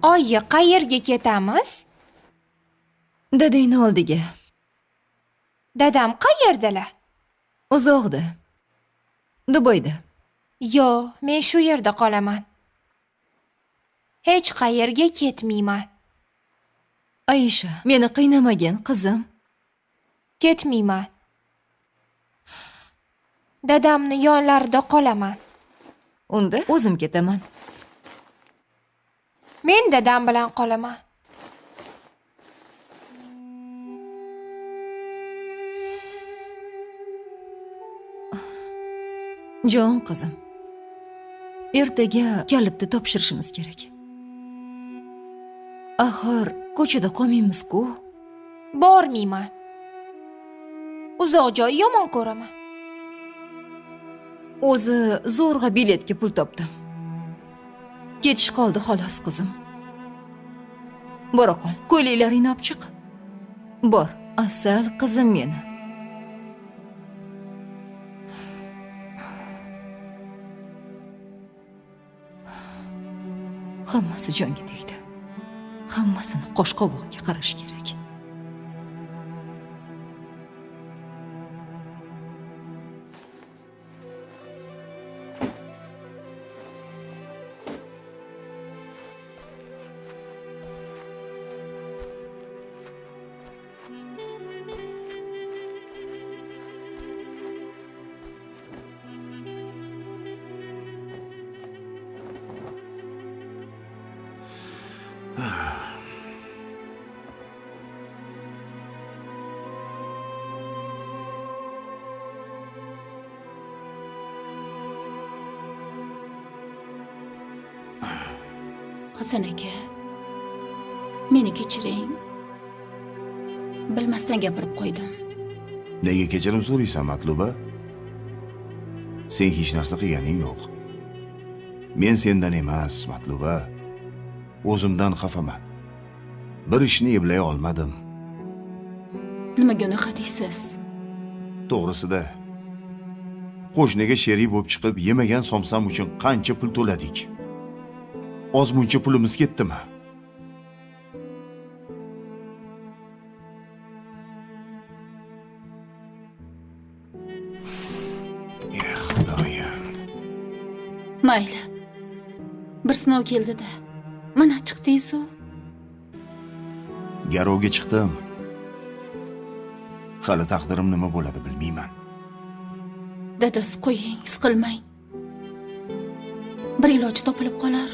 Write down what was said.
Oyi, qayerga ketamiz? Dadangni oldiga. Dadam qayerdalar? Uzoqda. Dubayda. Yo, men shu yerda qolaman. Hech qayerga ketmayman. Aisha, meni qiynamagin, qizim. Ketmayman. Dadamni yonlarida qolaman. Unda o'zim ketaman. Men dadam bilan qolaman. Jon qizim. Ertaga kalitni topshirishimiz kerak. Axir ko'chada qolmaymiz-ku. Bormayman. Uzoq joy yomon ko'raman. O'zi zo'rg'a biletga pul topdim. Ketish qoldi xolos qizim. Bora qol, ko'ylaklaringni olib chiq. Bor, asal qizim meni. Hammasi jonga tegdi. Hammasini qo'shqovog'iga qarash kerak. Hasan aka, meni kechiring. Bilmasdan gapirib qo'ydim. Nega kechirim so'raysan, Matluba? Sen hech narsa qilganing yo'q. Men sendan emas, Matluba. O'zimdan xafaman. Bir ishni eplay olmadim. Nimaga unaqa deysiz? To'g'risida qo'shniga sherik bo'lib chiqib yemagan somsam uchun qancha pul to'ladik? Ozmuncha pulimiz ketdimi? Xudoyim. Mayli. Bir sinov keldi-da. Mana chiqdingiz-ku. Garovga chiqdim. Hali taqdirim nima bo'ladi bilmayman. Dadasi qo'ying, siqilmang. Bir iloj topilib qolar.